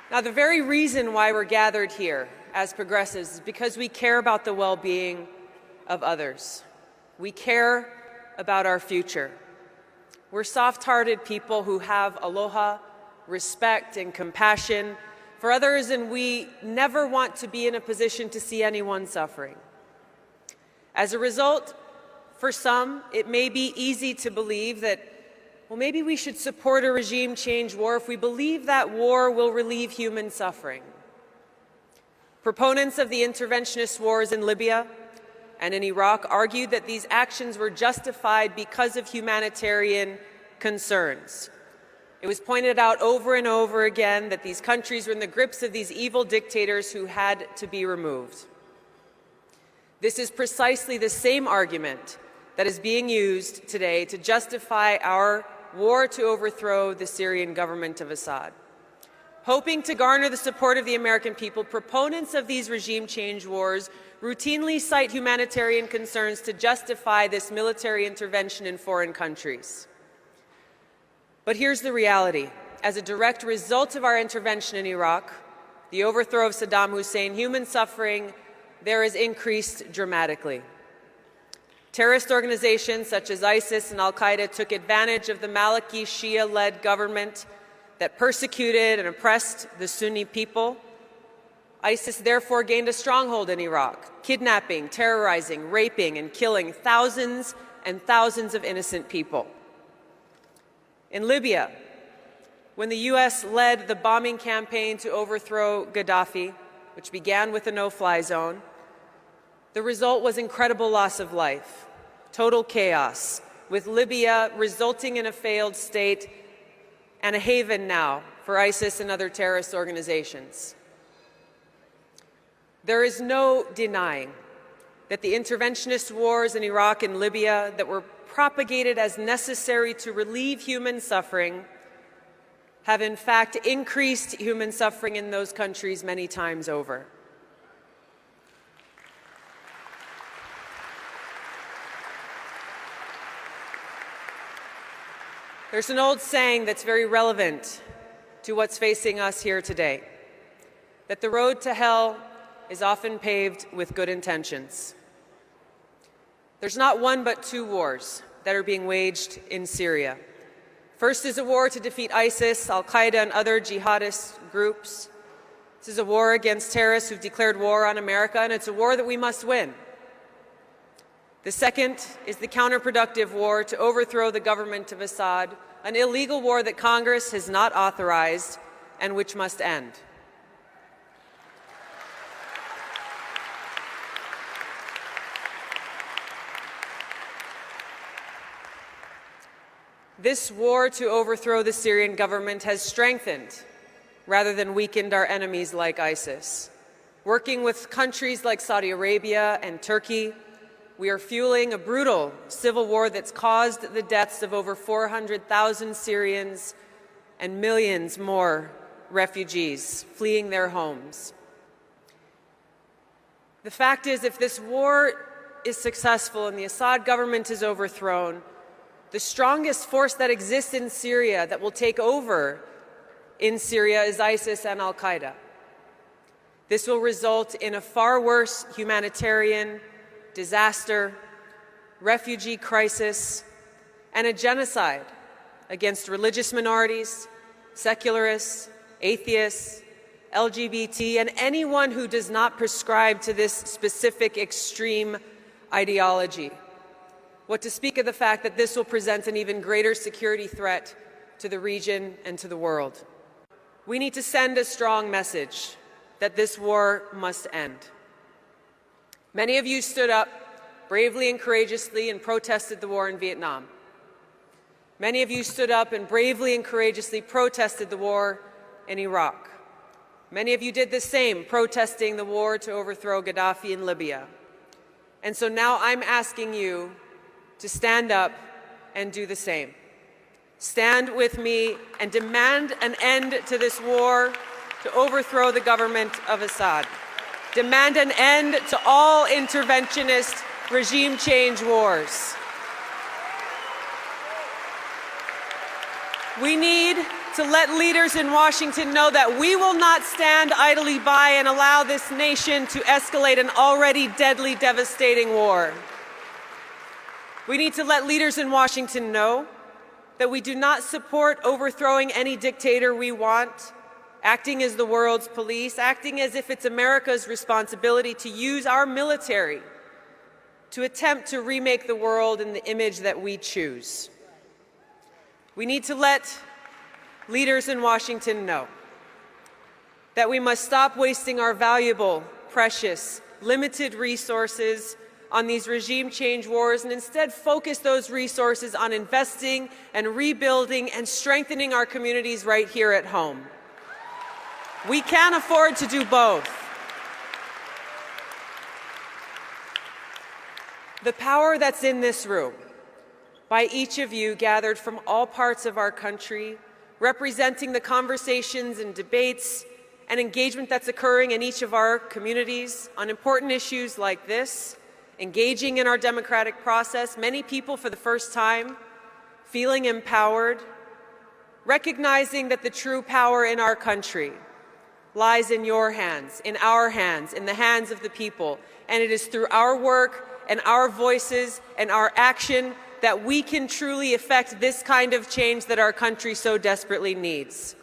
Now, the very reason why we're gathered here as progressives is because we care about the well-being of others. We care about our future. We're soft-hearted people who have aloha, respect, and compassion for others, and we never want to be in a position to see anyone suffering. As a result, for some, it may be easy to believe that, well, maybe we should support a regime change war if we believe that war will relieve human suffering. Proponents of the interventionist wars in Libya and in Iraq argued that these actions were justified because of humanitarian concerns. It was pointed out over and over again that these countries were in the grips of these evil dictators who had to be removed. This is precisely the same argument that is being used today to justify our war to overthrow the Syrian government of Assad. Hoping to garner the support of the American people, proponents of these regime change wars routinely cite humanitarian concerns to justify this military intervention in foreign countries. But here's the reality. As a direct result of our intervention in Iraq, the overthrow of Saddam Hussein, human suffering there has increased dramatically. Terrorist organizations such as ISIS and al-Qaeda took advantage of the Maliki Shia-led government that persecuted and oppressed the Sunni people. ISIS therefore gained a stronghold in Iraq, kidnapping, terrorizing, raping, and killing thousands and thousands of innocent people. In Libya, when the U.S. led the bombing campaign to overthrow Gaddafi, which began with a no-fly zone, the result was incredible loss of life, total chaos, with Libya resulting in a failed state and a haven now for ISIS and other terrorist organizations. There is no denying that the interventionist wars in Iraq and Libya that were propagated as necessary to relieve human suffering have in fact increased human suffering in those countries many times over. There's an old saying that's very relevant to what's facing us here today, that the road to hell is often paved with good intentions. There's not one but two wars that are being waged in Syria. First is a war to defeat ISIS, al-Qaeda, and other jihadist groups. This is a war against terrorists who've declared war on America, and it's a war that we must win. The second is the counterproductive war to overthrow the government of Assad, an illegal war that Congress has not authorized and which must end. This war to overthrow the Syrian government has strengthened rather than weakened our enemies like ISIS. Working with countries like Saudi Arabia and Turkey, we are fueling a brutal civil war that's caused the deaths of over 400,000 Syrians and millions more refugees fleeing their homes. The fact is, if this war is successful and the Assad government is overthrown, the strongest force that exists in Syria that will take over in Syria is ISIS and al-Qaeda. This will result in a far worse humanitarian disaster, refugee crisis, and a genocide against religious minorities, secularists, atheists, LGBT, and anyone who does not prescribe to this specific extreme ideology. What to speak of the fact that this will present an even greater security threat to the region and to the world. We need to send a strong message that this war must end. Many of you stood up bravely and courageously and protested the war in Vietnam. Many of you stood up and bravely and courageously protested the war in Iraq. Many of you did the same, protesting the war to overthrow Gaddafi in Libya. And so now I'm asking you to stand up and do the same. Stand with me and demand an end to this war to overthrow the government of Assad. Demand an end to all interventionist regime change wars. We need to let leaders in Washington know that we will not stand idly by and allow this nation to escalate an already deadly, devastating war. We need to let leaders in Washington know that we do not support overthrowing any dictator we want, acting as the world's police, acting as if it's America's responsibility to use our military to attempt to remake the world in the image that we choose. We need to let leaders in Washington know that we must stop wasting our valuable, precious, limited resources on these regime change wars and instead focus those resources on investing and rebuilding and strengthening our communities right here at home. We can't afford to do both. The power that's in this room, by each of you gathered from all parts of our country, representing the conversations and debates and engagement that's occurring in each of our communities on important issues like this, engaging in our democratic process, many people for the first time feeling empowered, recognizing that the true power in our country lies in your hands, in our hands, in the hands of the people. And it is through our work and our voices and our action that we can truly effect this kind of change that our country so desperately needs.